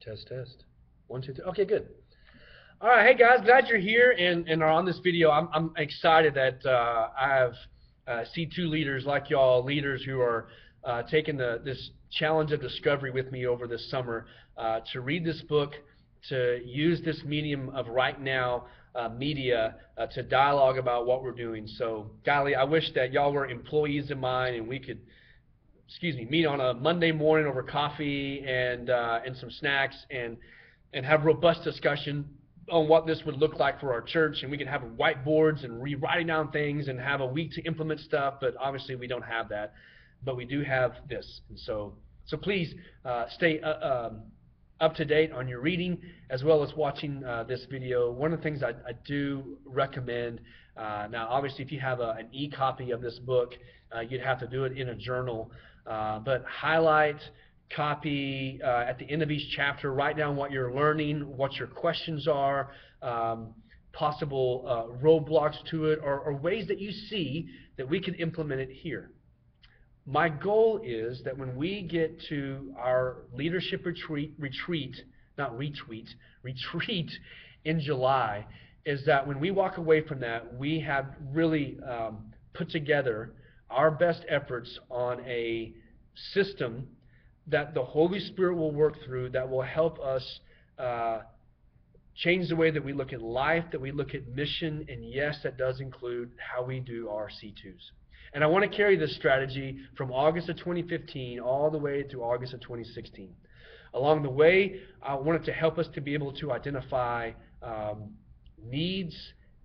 Test, test. 1, 2, 3. Okay, good. All right, hey guys, glad you're here and are on this video. I'm excited that I have C2 leaders like y'all, leaders who are taking this challenge of discovery with me over this summer to read this book, to use this medium of right now media to dialogue about what we're doing. So, golly, I wish that y'all were employees of mine and we could, meet on a Monday morning over coffee and some snacks and have robust discussion on what this would look like for our church, and we could have whiteboards and rewriting down things and have a week to implement stuff, but obviously we don't have that. But we do have this. And so please stay up to date on your reading as well as watching this video. One of the things I do recommend, now obviously if you have an e-copy of this book, you'd have to do it in a journal, but highlight, copy at the end of each chapter, write down what you're learning, what your questions are, possible roadblocks to it, or ways that you see that we can implement it here. My goal is that when we get to our leadership retreat in July, is that when we walk away from that, we have really put together our best efforts on a system that the Holy Spirit will work through that will help us change the way that we look at life, that we look at mission, and yes, that does include how we do our C2s. And I want to carry this strategy from August of 2015 all the way through August of 2016. Along the way, I wanted to help us to be able to identify needs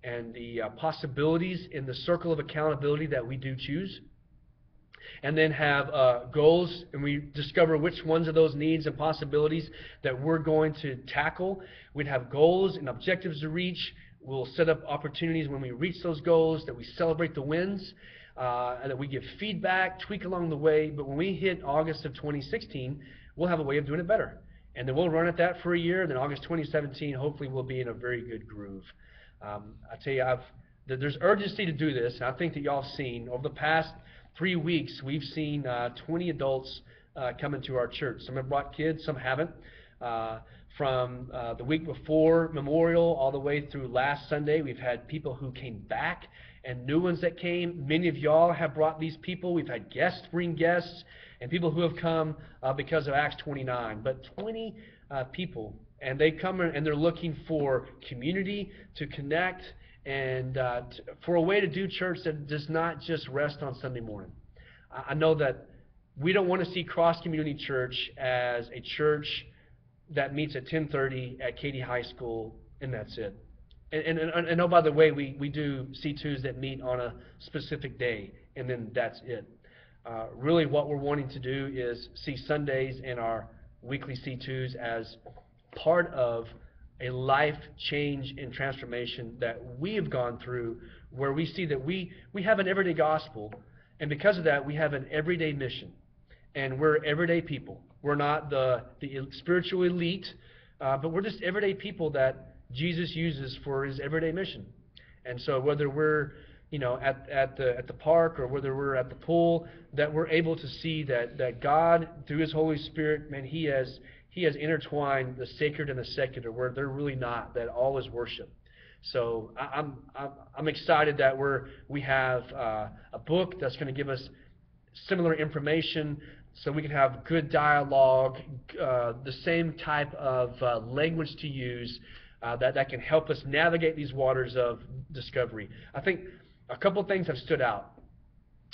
and the possibilities in the circle of accountability that we do choose, and then have goals, and we discover which ones of those needs and possibilities that we're going to tackle. We'd have goals and objectives to reach. We'll set up opportunities when we reach those goals, that we celebrate the wins, and that we give feedback, tweak along the way. But when we hit August of 2016, we'll have a way of doing it better. And then we'll run at that for a year, and then August 2017, hopefully we'll be in a very good groove. I tell you, there's urgency to do this, and I think that y'all have seen over the past 3 weeks, we've seen 20 adults come into our church. Some have brought kids, some haven't. From the week before Memorial all the way through last Sunday, we've had people who came back and new ones that came. Many of y'all have brought these people. We've had guests bring guests and people who have come because of Acts 29. But 20 people, and they come and they're looking for community to connect, and for a way to do church that does not just rest on Sunday morning. I know that we don't want to see Cross Community Church as a church that meets at 10:30 at Katy High School, and that's it. And oh, by the way, we do C2s that meet on a specific day, and then that's it. Really what we're wanting to do is see Sundays and our weekly C2s as part of a life change and transformation that we have gone through, where we see that we have an everyday gospel, and because of that we have an everyday mission, and we're everyday people. We're not the spiritual elite, but we're just everyday people that Jesus uses for his everyday mission. And so whether we're at the park or whether we're at the pool, that we're able to see that God through his Holy Spirit, man, he has intertwined the sacred and the secular where they're really not, that all is worship. So I'm excited that we have a book that's going to give us similar information so we can have good dialogue, the same type of language to use that can help us navigate these waters of discovery. I think a couple of things have stood out.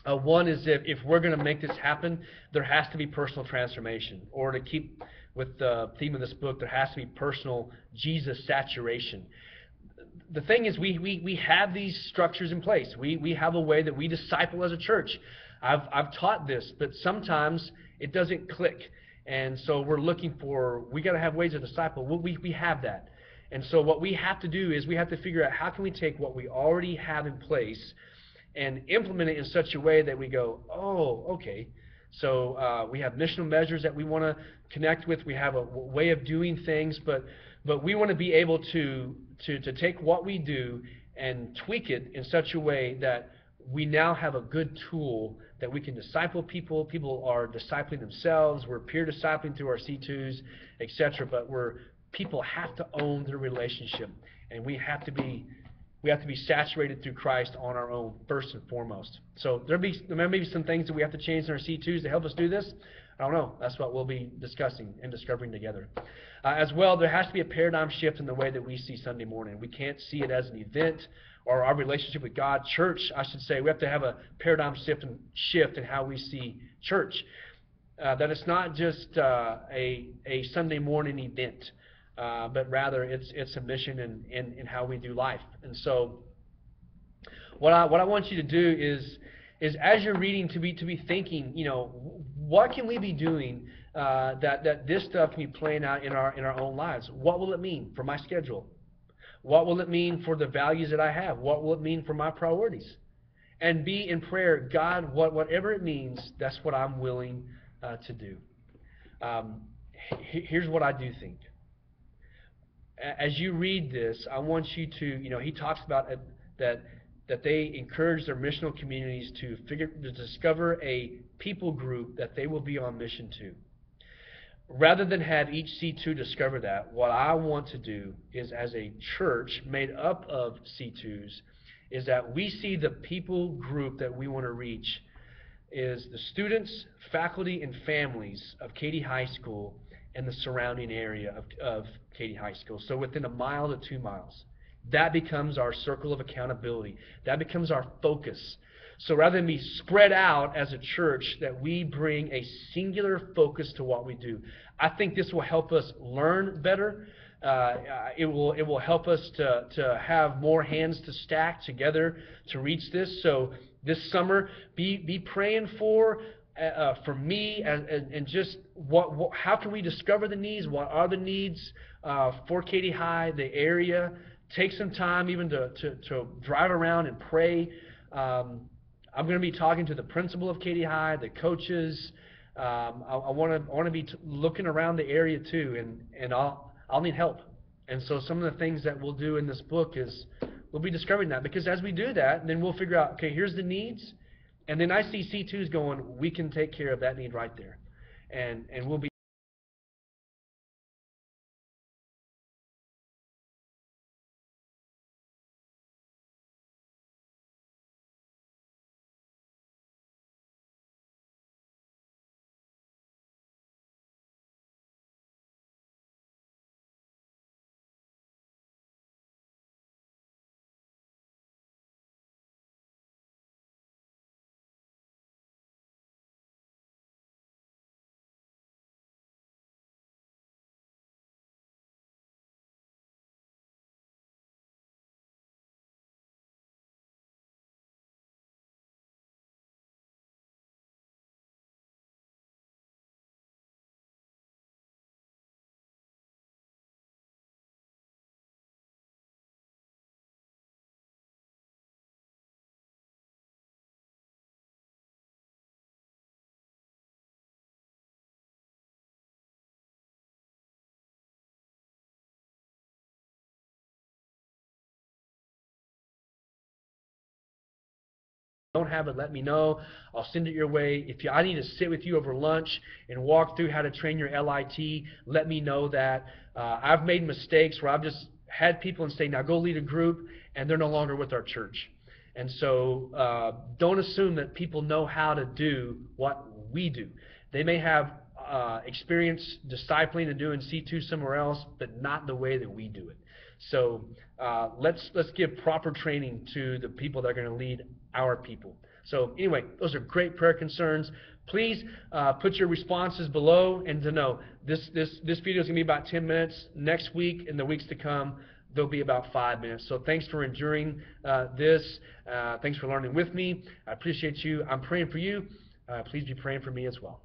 One is if we're going to make this happen, there has to be personal transformation, or to keep with the theme of this book, there has to be personal Jesus saturation. The thing is, we have these structures in place. We have a way that we disciple as a church. I've taught this, but sometimes it doesn't click. And so we're looking for, we got to have ways to disciple. We have that. And so what we have to do is we have to figure out how can we take what we already have in place and implement it in such a way that we go, oh, okay. So we have missional measures that we want to connect with. We have a way of doing things, but we want to be able to take what we do and tweak it in such a way that we now have a good tool that we can disciple people. People are discipling themselves. We're peer discipling through our C2s, etc. But people have to own their relationship, and we have to be saturated through Christ on our own, first and foremost. So there may be some things that we have to change in our C2s to help us do this. I don't know. That's what we'll be discussing and discovering together. As well, there has to be a paradigm shift in the way that we see Sunday morning. We can't see it as an event or our relationship with God. Church, I should say, we have to have a paradigm shift in how we see church. That it's not just a Sunday morning event, but rather it's a mission in how we do life. And so what I want you to do is as you're reading to be thinking, what can we be doing that this stuff can be playing out in our own lives? What will it mean for my schedule? What will it mean for the values that I have? What will it mean for my priorities? And be in prayer, God, whatever it means, that's what I'm willing to do. Here's what I do think. As you read this, I want you to, he talks about that they encourage their missional communities to discover a people group that they will be on mission to. Rather than have each C2 discover that, what I want to do is, as a church made up of C2s, is that we see the people group that we want to reach is the students, faculty, and families of Katy High School and the surrounding area of Katy High School. So within 1 mile to 2 miles. That becomes our circle of accountability. That becomes our focus. So rather than be spread out as a church, that we bring a singular focus to what we do. I think this will help us learn better. It will help us to have more hands to stack together to reach this. So this summer, be praying for me and just how can we discover the needs? What are the needs for Katy High, the area? Take some time even to drive around and pray. I'm going to be talking to the principal of Katy High, the coaches. I want to be looking around the area too, and I'll need help. And so some of the things that we'll do in this book is we'll be discovering that, because as we do that, then we'll figure out, okay, here's the needs, and then I see C2s going, we can take care of that need right there, and we'll be. Don't have it, let me know. I'll send it your way. If I need to sit with you over lunch and walk through how to train your LIT, let me know that. I've made mistakes where I've just had people and say, now go lead a group, and they're no longer with our church. And so don't assume that people know how to do what we do. They may have experience discipling and doing C2 somewhere else, but not the way that we do it. So let's give proper training to the people that are going to lead our people. So anyway, those are great prayer concerns. Please put your responses below, and to know this video is going to be about 10 minutes. Next week and the weeks to come, they'll be about 5 minutes. So thanks for enduring this. Thanks for learning with me. I appreciate you. I'm praying for you. Please be praying for me as well.